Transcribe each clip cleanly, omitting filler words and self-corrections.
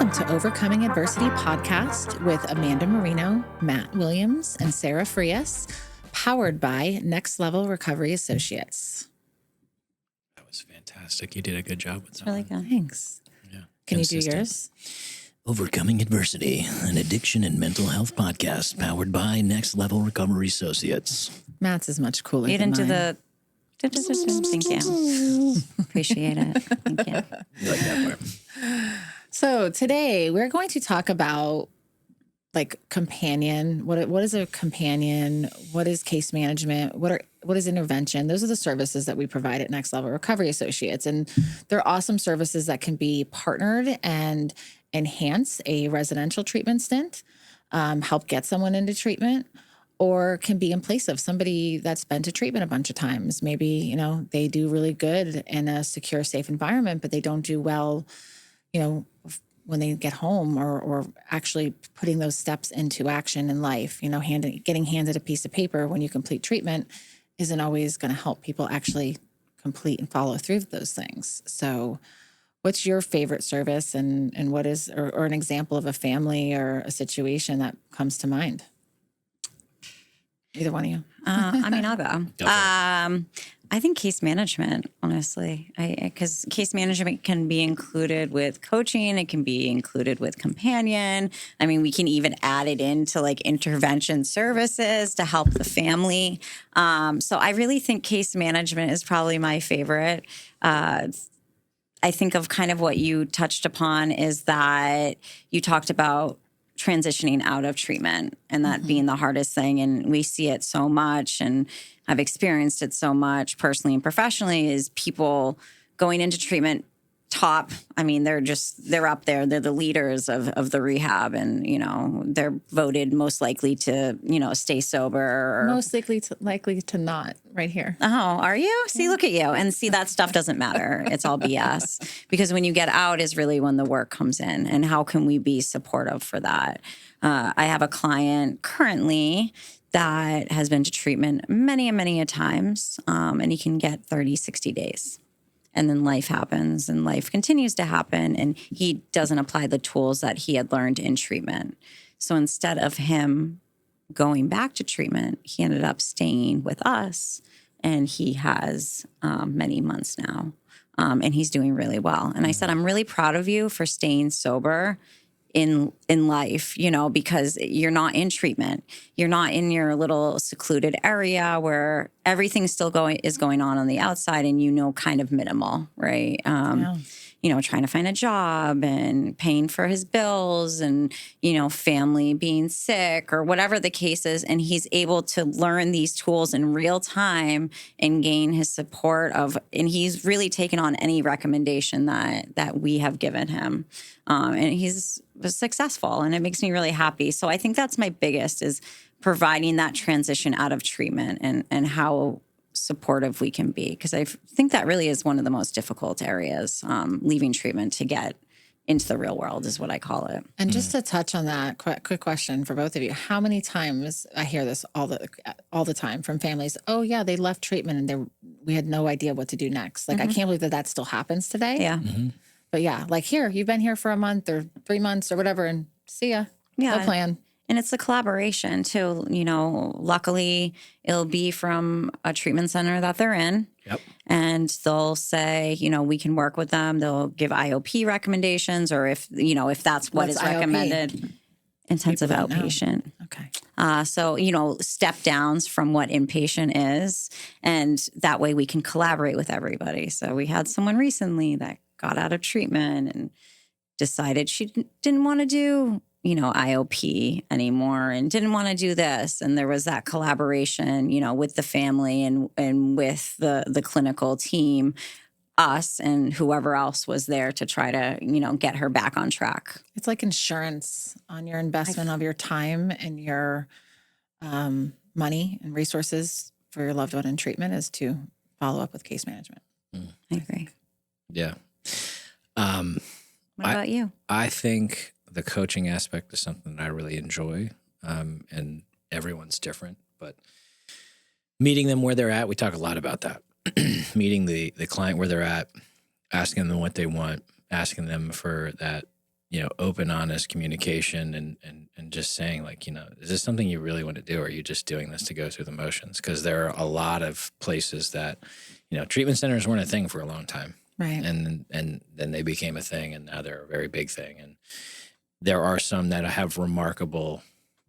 Welcome to Overcoming Adversity podcast with Amanda Marino, Matt Williams, and Sarah Frias, powered by Next Level Recovery Associates. That was fantastic. You did a good job with that. Really good. Thanks. Yeah. Can you do yours? Overcoming Adversity, an addiction and mental health podcast powered by Next Level Recovery Associates. Matt's is much cooler You than didn't do mine. the... Thank you. Appreciate it. Thank you. You like that part? So today we're going to talk about like companion. What is a companion? What is case management? What is intervention? Those are the services that we provide at Next Level Recovery Associates, and they're awesome services that can be partnered and enhance a residential treatment stint, help get someone into treatment, or can be in place of somebody that's been to treatment a bunch of times. Maybe, they do really good in a secure, safe environment, but they don't do well, when they get home or actually putting those steps into action in life. Getting handed a piece of paper when you complete treatment isn't always going to help people actually complete and follow through with those things. So what's your favorite service and what is, or an example of a family or a situation that comes to mind? Either one of you. I'll go. I think case management, honestly, because case management can be included with coaching. It can be included with companion. We can even add it into like intervention services to help the family. So I really think case management is probably my favorite. I think of kind of what you touched upon is that you talked about transitioning out of treatment and that being the hardest thing. And we see it so much, and I've experienced it so much personally and professionally, is people going into treatment top. They're up there. They're the leaders of the rehab, and, they're voted most likely to, stay sober. Most likely to not, right here. Oh, are you? See, look at you. And see, that stuff doesn't matter. It's all BS. Because when you get out is really when the work comes in. And how can we be supportive for that? I have a client currently that has been to treatment many and many a times, and he can get 30, 60 days. And then life happens and life continues to happen, and he doesn't apply the tools that he had learned in treatment. So instead of him going back to treatment, he ended up staying with us, and he has many months now, and he's doing really well. And I said, I'm really proud of you for staying sober in life, because you're not in treatment. You're not in your little secluded area where everything's still is going on the outside, and kind of minimal, right? Trying to find a job and paying for his bills and, family being sick or whatever the case is. And he's able to learn these tools in real time and gain his support and he's really taken on any recommendation that we have given him. And he's successful, and it makes me really happy. So I think that's my biggest, is providing that transition out of treatment and how supportive we can be, because I think that really is one of the most difficult areas, leaving treatment to get into the real world is what I call it. And just to touch on that, quick question for both of you. How many times I hear this all the time from families, oh yeah, they left treatment and we had no idea what to do next. Like, I can't believe that still happens today. Yeah. Mm-hmm. But yeah, like here, you've been here for a month or 3 months or whatever, and see ya. Yeah. No plan. And it's a collaboration too. Luckily, it'll be from a treatment center that they're in. Yep. And they'll say, we can work with them. They'll give IOP recommendations, or if that's what What's is IOP? recommended. Intensive People don't know. outpatient. Okay. So, step downs from what inpatient is. And that way we can collaborate with everybody. So we had someone recently that got out of treatment and decided she didn't want to do IOP anymore and didn't want to do this. And there was that collaboration, with the family and with the clinical team, us and whoever else was there to try to, get her back on track. It's like insurance on your investment of your time and your money and resources for your loved one in treatment is to follow up with case management. I agree. Yeah. What about you? I think the coaching aspect is something that I really enjoy, and everyone's different, but meeting them where they're at, we talk a lot about that. Meeting the client where they're at, asking them what they want, asking them for that open, honest communication and just saying like, is this something you really want to do? Or are you just doing this to go through the motions? Because there are a lot of places that, treatment centers weren't a thing for a long time. Right. And then they became a thing, and now they're a very big thing. And there are some that have remarkable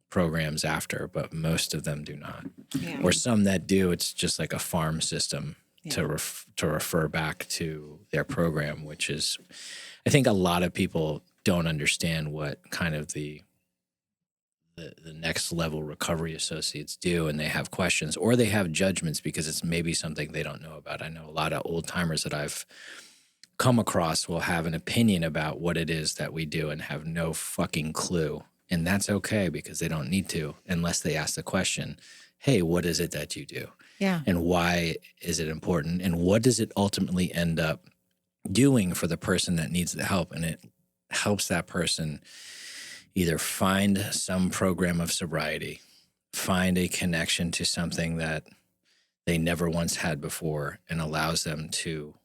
programs after, but most of them do not. Yeah. Or some that do, it's just like a farm system to refer back to their program, which is, I think a lot of people don't understand what kind of the next level recovery associates do, and they have questions or they have judgments because it's maybe something they don't know about. I know a lot of old timers that I've come across will have an opinion about what it is that we do and have no fucking clue. And that's okay, because they don't need to unless they ask the question, hey, what is it that you do? Yeah. And why is it important? And what does it ultimately end up doing for the person that needs the help? And it helps that person either find some program of sobriety, find a connection to something that they never once had before, and allows them to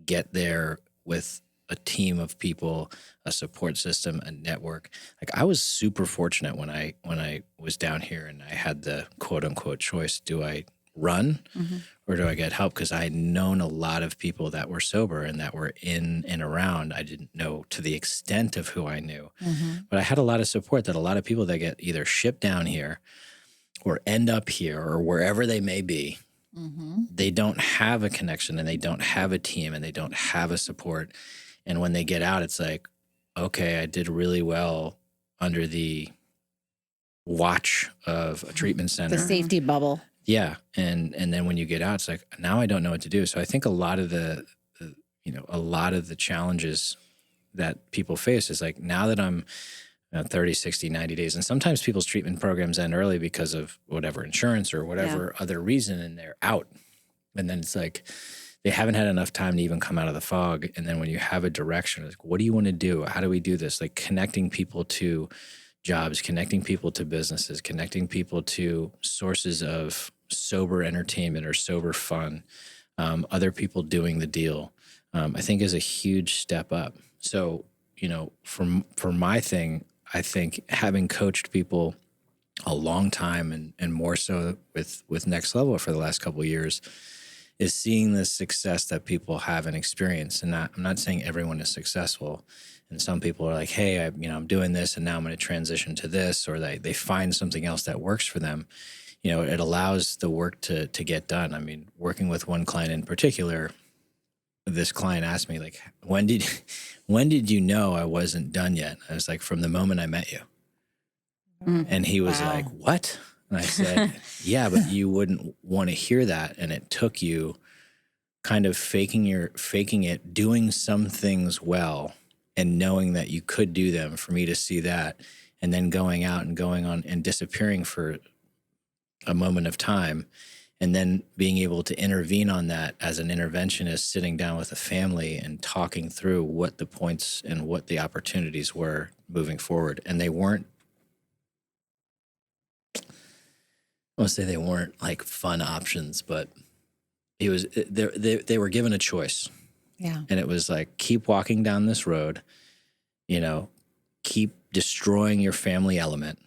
get there with a team of people, a support system, a network. Like, I was super fortunate when I was down here and I had the quote unquote choice. Do I run or do I get help? Because I had known a lot of people that were sober and that were in and around. I didn't know to the extent of who I knew, but I had a lot of support that a lot of people that get either shipped down here or end up here or wherever they may be, they don't have a connection and they don't have a team and they don't have a support. And when they get out, it's like, okay, I did really well under the watch of a treatment center. The safety bubble. Yeah. And then when you get out, it's like, now I don't know what to do. So I think a lot of the challenges that people face is like, now that I'm 30, 60, 90 days, and sometimes people's treatment programs end early because of whatever insurance or whatever other reason, and they're out. And then it's like, they haven't had enough time to even come out of the fog. And then when you have a direction, it's like, what do you want to do? How do we do this? Like connecting people to jobs, connecting people to businesses, connecting people to sources of sober entertainment or sober fun, other people doing the deal, I think is a huge step up. So, for my thing, I think having coached people a long time and more so with Next Level for the last couple of years, is seeing the success that people have and experience. And I'm not saying everyone is successful. And some people are like, hey, I'm doing this and now I'm going to transition to this, or they find something else that works for them. It allows the work to get done. I mean, working with one client in particular, this client asked me, like, when did you know I wasn't done yet? I was like, from the moment I met you. And he was like, what? And I said, yeah, but you wouldn't want to hear that. And it took you kind of faking it, doing some things well and knowing that you could do them for me to see that, and then going out and going on and disappearing for a moment of time, and then being able to intervene on that as an interventionist, sitting down with a family and talking through what the points and what the opportunities were moving forward. And they weren't, I want to say they weren't like fun options, but they were given a choice. Yeah. And it was like, keep walking down this road, keep destroying your family element,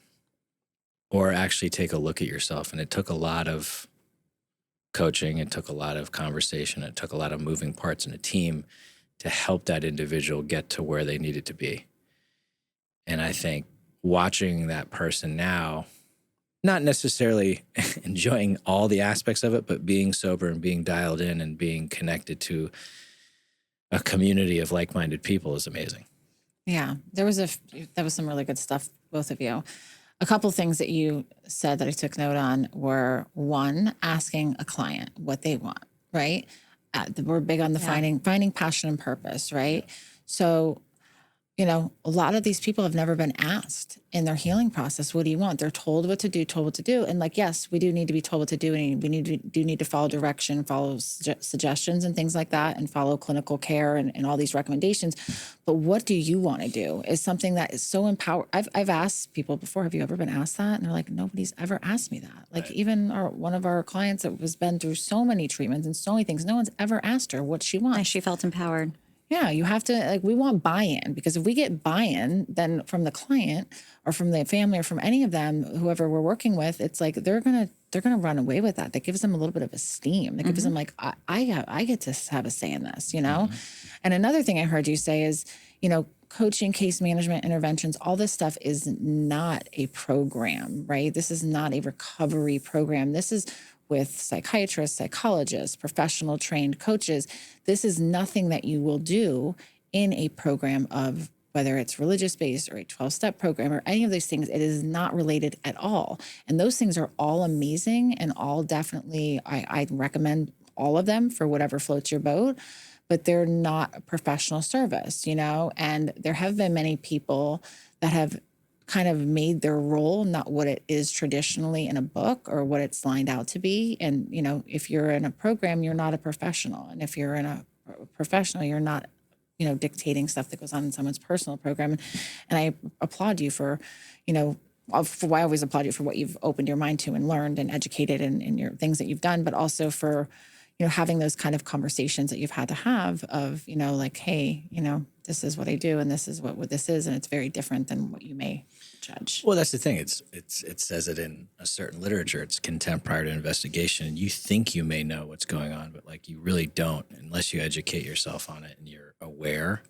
or actually take a look at yourself. And it took a lot of coaching. It took a lot of conversation. It took a lot of moving parts in a team to help that individual get to where they needed to be. And I think watching that person now, not necessarily enjoying all the aspects of it, but being sober and being dialed in and being connected to a community of like-minded people is amazing. Yeah. That was some really good stuff, both of you. A couple things that you said that I took note on were, one, asking a client what they want, right? We're big on the finding passion and purpose, right? So, a lot of these people have never been asked in their healing process, what do you want? They're told what to do. And like, yes, we do need to be told what to do. And we need to follow direction, follow suggestions and things like that, and follow clinical care and all these recommendations. But what do you want to do is something that is so empowered. I've asked people before, have you ever been asked that? And they're like, nobody's ever asked me that. Like, right. Even one of our clients that has been through so many treatments and so many things, no one's ever asked her what she wants. And she felt empowered. Yeah, you have to, like, we want buy-in, because if we get buy-in then from the client or from the family or from any of them, whoever we're working with, it's like they're gonna run away with that. That gives them a little bit of esteem. That gives them like, I get to have a say in this, you know? And another thing I heard you say is, you know, coaching, case management, interventions, all this stuff is not a program, right? This is not a recovery program. This is with psychiatrists, psychologists, professional trained coaches. This is nothing that you will do in a program of, whether it's religious-based or a 12-step program or any of those things. It is not related at all. And those things are all amazing and all definitely, I recommend all of them for whatever floats your boat, but they're not a professional service, you know? And there have been many people that have kind of made their role not what it is traditionally in a book or what it's lined out to be. And, you know, if you're in a program, you're not a professional. And if you're in a professional, you're not, you know, dictating stuff that goes on in someone's personal program. And I applaud you for, you know, I always applaud you for what you've opened your mind to and learned and educated in your things that you've done, but also for, you know, having those kind of conversations that you've had to have of, you know, like, hey, you know, this is what I do and this is what this is. And it's very different than what you may judge. Well, that's the thing. It says it in a certain literature. It's contempt prior to investigation. And you think you may know what's going on, but like you really don't unless you educate yourself on it and you're aware.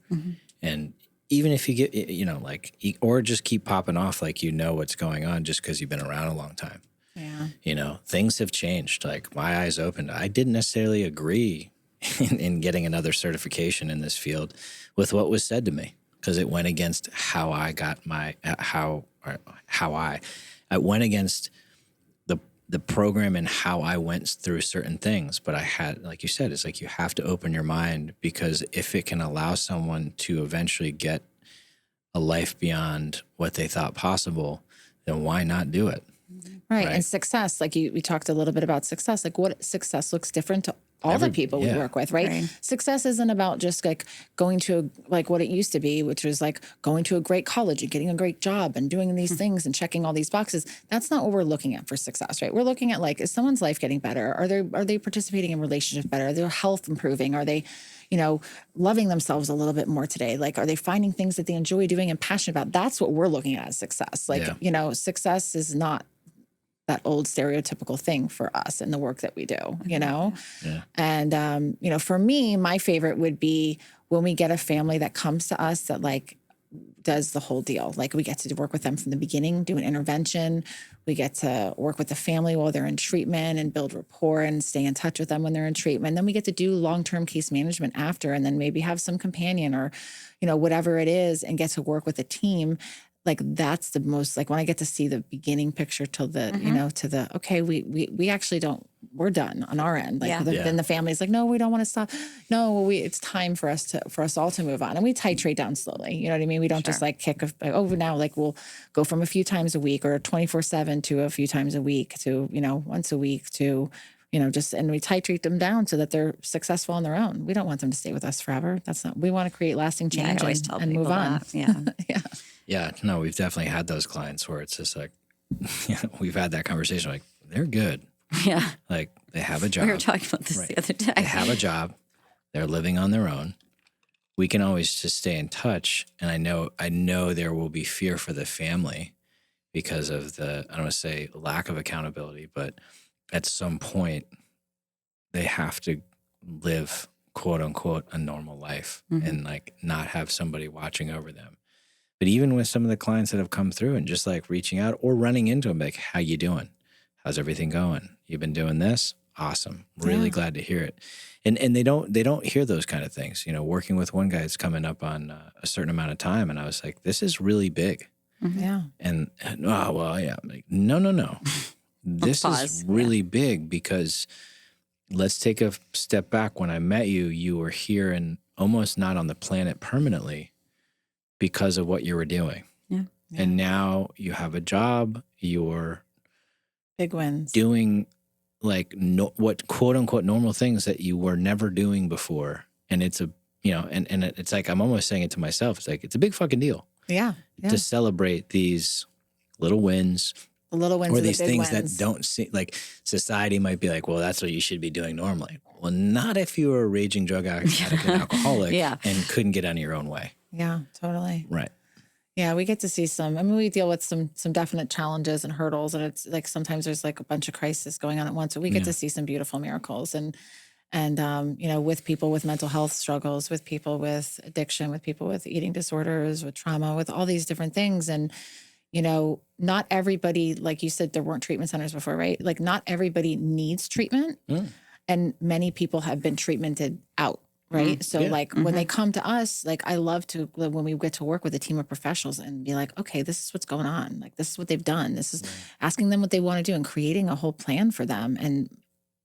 And even if you get, you know, like, or just keep popping off like you know what's going on just because you've been around a long time. Yeah. You know, things have changed. Like my eyes opened. I didn't necessarily agree in getting another certification in this field with what was said to me because it went against how I got my, I went against the program and how I went through certain things. But I had, like you said, it's like you have to open your mind because if it can allow someone to eventually get a life beyond what they thought possible, then why not do it? Right. And success, like we talked a little bit about success, like what success looks different to all the people we work with, right? Success isn't about just like going to like what it used to be, which was like going to a great college and getting a great job and doing these things and checking all these boxes. That's not what we're looking at for success, right? We're looking at like, is someone's life getting better? Are they participating in relationships better? Are their health improving? Are they, you know, loving themselves a little bit more today? Like, are they finding things that they enjoy doing and passionate about? That's what we're looking at as success. Like, you know, success is not that old stereotypical thing for us in the work that we do, you know? And, you know, for me, my favorite would be when we get a family that comes to us that like does the whole deal. Like we get to work with them from the beginning, do an intervention. We get to work with the family while they're in treatment and build rapport and stay in touch with them when they're in treatment. Then we get to do long-term case management after, and then maybe have some companion or, you know, whatever it is, and get to work with a team. Like that's the most, like when I get to see the beginning picture till the, you know, to the, okay, we actually don't, we're done on our end. Like then the family's like, no, we don't want to stop. No, it's time for us all to move on. And we titrate down slowly. You know what I mean? We don't just like kick, now like we'll go from a few times a week or 24/7 to a few times a week to, you know, once a week to, you know, just, and we titrate them down so that they're successful on their own. We don't want them to stay with us forever. That's not, we want to create lasting change and move on. Yeah, no, we've definitely had those clients where it's just like, you know, we've had that conversation like, they're good. Yeah. Like they have a job. We were talking about this the other day. They have a job. They're living on their own. We can always just stay in touch. And I know there will be fear for the family because of the, I don't want to say lack of accountability, but at some point they have to live, quote unquote, a normal life and like not have somebody watching over them. But even with some of the clients that have come through and just like reaching out or running into them, like, how you doing? How's everything going? You've been doing this? Awesome. Really glad to hear it. And they don't hear those kind of things. You know, working with one guy that's coming up on a certain amount of time. And I was like, this is really big. Yeah. And oh, well, yeah. I'm like, no. This is really big because let's take a step back. When I met you, you were here and almost not on the planet permanently because of what you were doing. Yeah. And now you have a job, you're big wins doing like what quote unquote normal things that you were never doing before. And it's a, you know, and it's like, I'm almost saying it to myself. It's like, it's a big fucking deal. Yeah. To celebrate these little wins, The little wins or are the these big things wins. that don't seem like society might be like, well, that's what you should be doing normally. Well, not if you were a raging drug addict and alcoholic and couldn't get out of your own way. Yeah, totally. Right. Yeah, we get to see some. I mean, we deal with some definite challenges and hurdles, and it's like sometimes there's like a bunch of crises going on at once. So we get to see some beautiful miracles, and you know, with people with mental health struggles, with people with addiction, with people with eating disorders, with trauma, with all these different things, and you know, not everybody, like you said, there weren't treatment centers before, right? Like not everybody needs treatment, and many people have been treatmented out. Right. So like when they come to us, like I love to, when we get to work with a team of professionals and be like, okay, this is what's going on. Like, this is what they've done. This is asking them what they want to do and creating a whole plan for them. And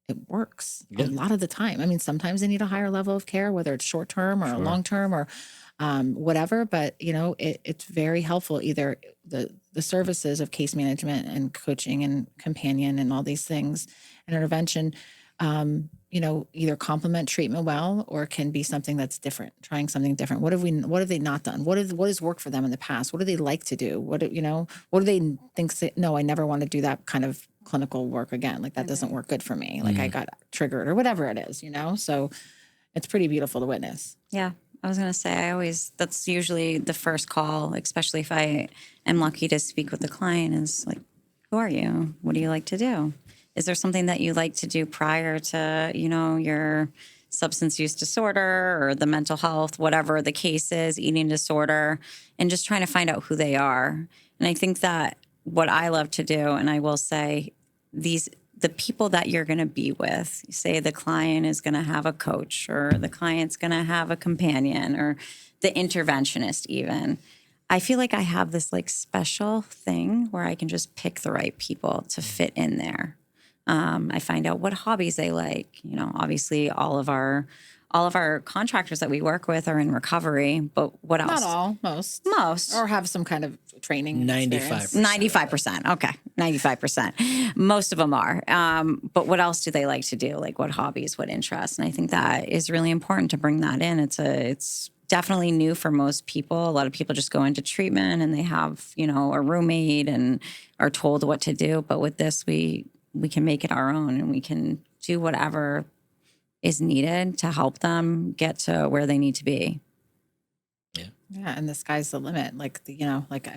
it works a lot of the time. I mean, sometimes they need a higher level of care, whether it's short term or long term or whatever. But, you know, it's very helpful, either the services of case management and coaching and companion and all these things and intervention, you know, either complement treatment well or can be something that's different, trying something different. What have they not done? What has worked for them in the past? What do they like to do? What do they think, no, I never want to do that kind of clinical work again. Like that doesn't work good for me. Like I got triggered or whatever it is, you know? So it's pretty beautiful to witness. Yeah. I was going to say, that's usually the first call, especially if I am lucky to speak with the client, is like, who are you? What do you like to do? Is there something that you like to do prior to, you know, your substance use disorder or the mental health, whatever the case is, eating disorder, and just trying to find out who they are. And I think that what I love to do, and I will say, the people that you're going to be with, say the client is going to have a coach or the client's going to have a companion or the interventionist even. I feel like I have this like special thing where I can just pick the right people to fit in there. I find out what hobbies they like. You know, obviously all of our contractors that we work with are in recovery, but what else? Not all, most. Or have some kind of training. 95%. 95%. Okay. 95%. Most of them are. But what else do they like to do? Like what hobbies, what interests? And I think that is really important to bring that in. It's definitely new for most people. A lot of people just go into treatment and they have, you know, a roommate and are told what to do. But with this, we can make it our own and we can do whatever is needed to help them get to where they need to be. Yeah, and the sky's the limit. Like, you know, like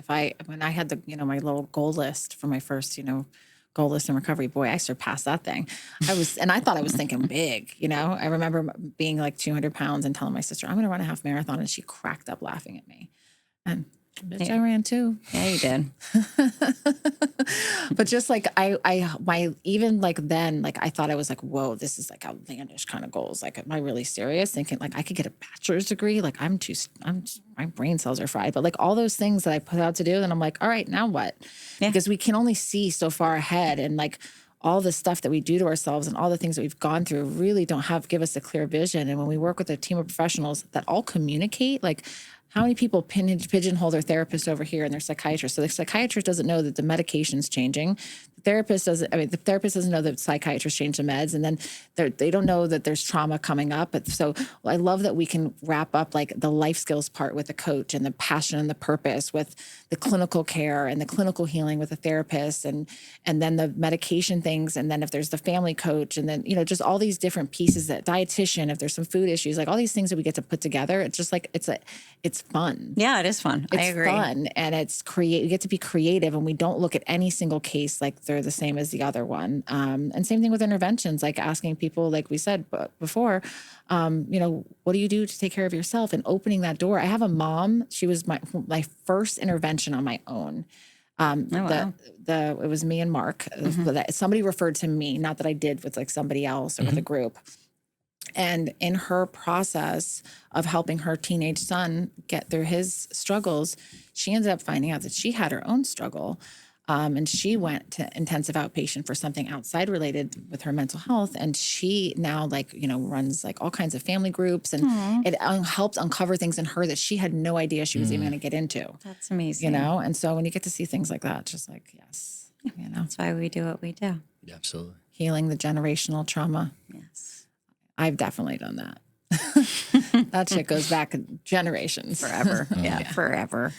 when I had the, you know, my little goal list for my first, you know, goal list in recovery, boy, I surpassed that thing. I thought I was thinking big, you know. I remember being like 200 pounds and telling my sister, I'm going to run a half marathon. And she cracked up laughing at me. And bitch, I ran too. Yeah, you did. But just like even like then, like I thought I was like, whoa, this is like outlandish kind of goals. Like, am I really serious? Thinking like I could get a bachelor's degree. Like my brain cells are fried. But like all those things that I put out to do, then I'm like, all right, now what? Yeah. Because we can only see so far ahead, and like all the stuff that we do to ourselves and all the things that we've gone through really don't give us a clear vision. And when we work with a team of professionals that all communicate, like how many people pigeonhole their therapist over here and their psychiatrist? So the psychiatrist doesn't know that the medication's changing. The therapist doesn't know that psychiatrists change the meds, and then they don't know that there's trauma coming up. But so I love that we can wrap up like the life skills part with the coach and the passion and the purpose with the clinical care and the clinical healing with the therapist, and then the medication things, and then if there's the family coach, and then, you know, just all these different pieces, that dietitian, if there's some food issues, like all these things that we get to put together. It's just like it's fun. Yeah, it is fun. I agree. It's fun, and we get to be creative, and we don't look at any single case like they're the same as the other one. And same thing with interventions, like asking people, like we said before, you know, what do you do to take care of yourself, and opening that door. I have a mom. She was my first intervention on my own. Wow. It was me and Mark. Somebody referred to me, not that I did with like somebody else or with a group. And in her process of helping her teenage son get through his struggles, she ended up finding out that she had her own struggle. And she went to intensive outpatient for something outside related with her mental health. And she now, like, you know, runs like all kinds of family groups, and it helped uncover things in her that she had no idea she was even going to get into. That's amazing. You know? And so when you get to see things like that, just like, yes, you know, that's why we do what we do. Yeah, absolutely. Healing the generational trauma. Yes. I've definitely done that. That shit goes back generations. Forever. Yeah, forever.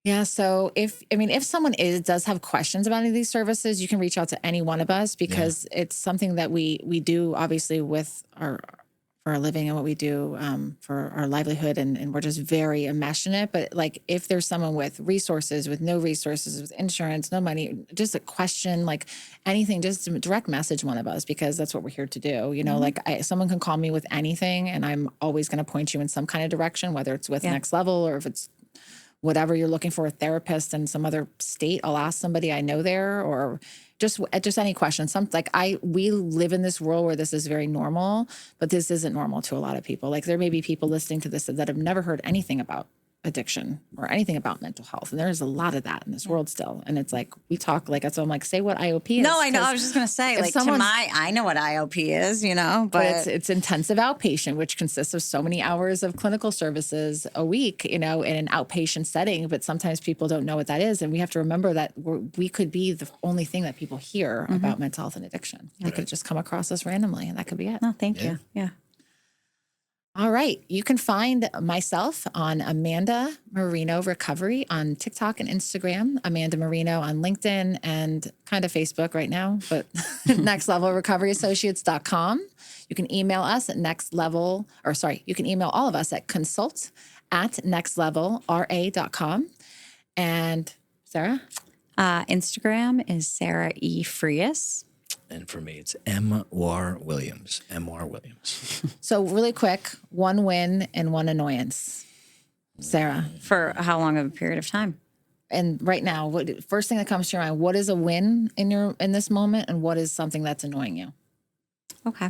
Yeah. So if someone does have questions about any of these services, you can reach out to any one of us because it's something that we do obviously with for our living and what we do for our livelihood. And we're just very enmeshed in it. But like if there's someone with resources, with no resources, with insurance, no money, just a question, like anything, just direct message one of us because that's what we're here to do. You know, like someone can call me with anything and I'm always going to point you in some kind of direction, whether it's with Next Level or if it's whatever you're looking for, a therapist in some other state. I'll ask somebody I know there or just any questions. We live in this world where this is very normal, but this isn't normal to a lot of people. Like there may be people listening to this that have never heard anything about addiction or anything about mental health. And there's a lot of that in this world still. And it's like, we talk like, so I'm like, say what IOP is. No, I know. I was just going to say, like I know what IOP is, you know, but it's intensive outpatient, which consists of so many hours of clinical services a week, you know, in an outpatient setting. But sometimes people don't know what that is. And we have to remember that we could be the only thing that people hear about mental health and addiction. They could just come across us randomly and that could be it. Oh, thank you. Yeah. All right. You can find myself on Amanda Marino Recovery on TikTok and Instagram, Amanda Marino on LinkedIn and kind of Facebook right now, but nextlevelrecoveryassociates.com. You can email us at you can email all of us at consult@nextlevelra.com. And Sarah? Instagram is Sarah E. Frias. And for me, it's M.R. Williams. M.R. Williams. So really quick, one win and one annoyance. Sarah. For how long of a period of time? And right now, first thing that comes to your mind, what is a win in this moment and what is something that's annoying you? Okay.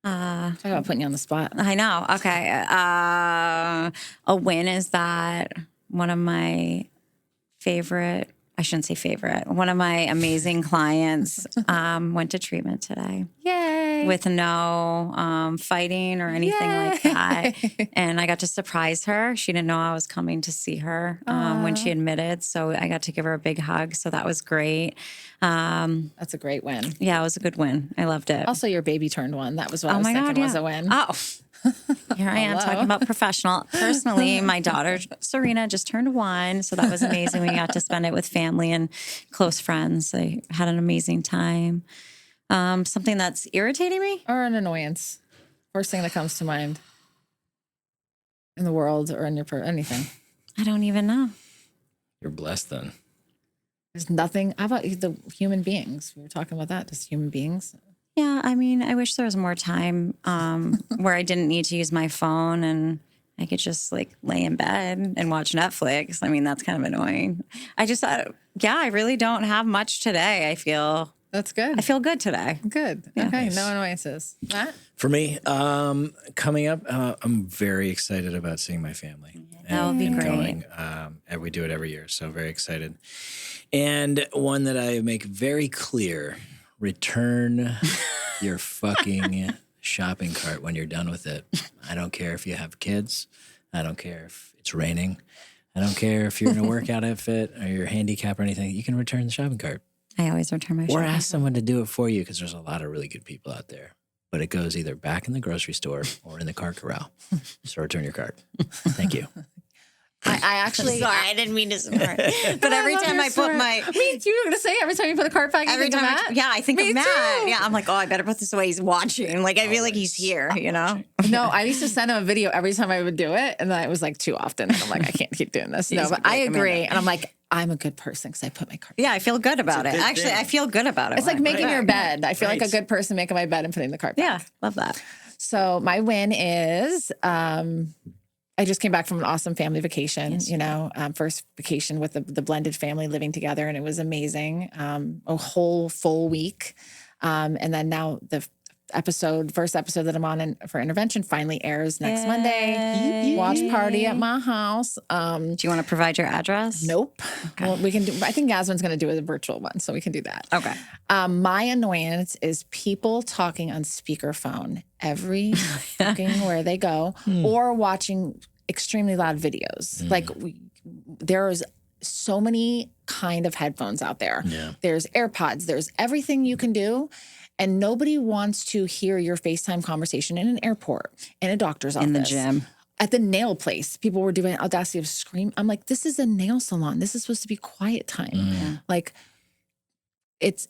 Talk about putting you on the spot. I know. Okay. A win is that one of my one of my amazing clients went to treatment today. Yay. With no fighting or anything like that. And I got to surprise her. She didn't know I was coming to see her when she admitted. So I got to give her a big hug. So that was great. That's a great win. Yeah, it was a good win. I loved it. Also, your baby turned one. That was what I was thinking was a win. Oh, here I am talking about professional. Personally, my daughter, Serena, just turned 1. So that was amazing. We got to spend it with family and close friends. I had an amazing time. Something that's irritating me? Or an annoyance. First thing that comes to mind in the world or in your anything. I don't even know. You're blessed then. There's nothing. How about the human beings? We were talking about that. Just human beings. Yeah, I mean, I wish there was more time where I didn't need to use my phone and I could just like lay in bed and watch Netflix. I mean, that's kind of annoying. I just thought, I really don't have much today. I feel good today. Good. Yeah. Okay, Nice. no annoyances. Matt? For me, coming up, I'm very excited about seeing my family. That would be great. Going, we do it every year, so very excited. And one that I make very clear, return your fucking shopping cart when you're done with it. I don't care if you have kids. I don't care if it's raining. I don't care if you're in a workout outfit or you're handicapped or anything. You can return the shopping cart. I always return my Or shopping ask someone to do it for you because there's a lot of really good people out there. But it goes either back in the grocery store or in the car corral. So return your cart. Thank you. I actually. Sorry, I didn't mean to snort. But every time I put my. You were going to say every time you put a cart back, Every time I think of Matt. too. Yeah, I'm like, I better put this away. He's watching. Like, I feel like he's here, you know? No, I used to send him a video every time I would do it. And then it was like too often. And I'm like, I can't keep doing this. No, but I agree. And I'm like, I'm a good person because I put my cart. Yeah, I feel good about it. Actually, thing. I feel good about it. It's like making your bed. I feel like a good person making my bed and putting the cart back. Yeah, love that. So my win is I just came back from an awesome family vacation, first vacation with the blended family living together. And it was amazing. A whole full week. And then now the first episode that I'm on for intervention finally airs next Monday. Watch party at my house. Do you want to provide your address? Nope. Okay. Well, we can do, I think Yasmin's going to do a virtual one, so we can do that. Okay. My annoyance is people talking on speakerphone every fucking where they go or watching extremely loud videos. Like there's so many kind of headphones out there. Yeah. There's AirPods. There's everything you can do. And nobody wants to hear your FaceTime conversation in an airport, in a doctor's office. In the gym. at the nail place, people were doing audacity of scream. I'm like, this is a nail salon. This is supposed to be quiet time. Like, it's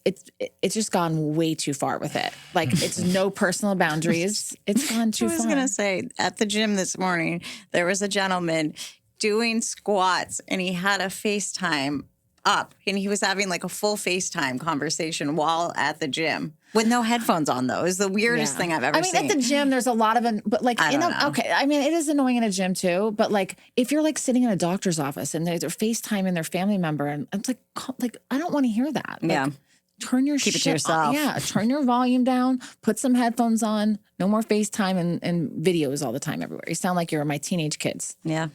just gone way too far with it. Like, it's no personal boundaries. It's gone too far. I was going to say, at the gym this morning, there was a gentleman doing squats and he had a FaceTime up and he was having like a full FaceTime conversation while at the gym with no headphones on, though. It was the weirdest thing I've ever seen. At the gym, there's a lot of, but like, okay, I mean, it is annoying in a gym too, but like, if you're like sitting in a doctor's office and they're FaceTiming their family member, and it's like, I don't want to hear that. Like, turn your Keep it to yourself. Yeah, turn your volume down, put some headphones on, no more FaceTime and videos all the time everywhere. You sound like you're my teenage kids. Yeah.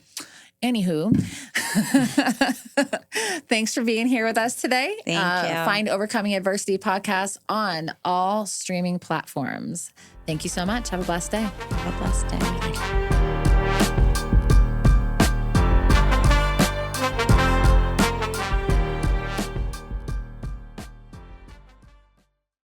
Anywho, thanks for being here with us today. Thank you. Find Overcoming Adversity podcast on all streaming platforms. Thank you so much. Have a blessed day. Have a blessed day. Thank you.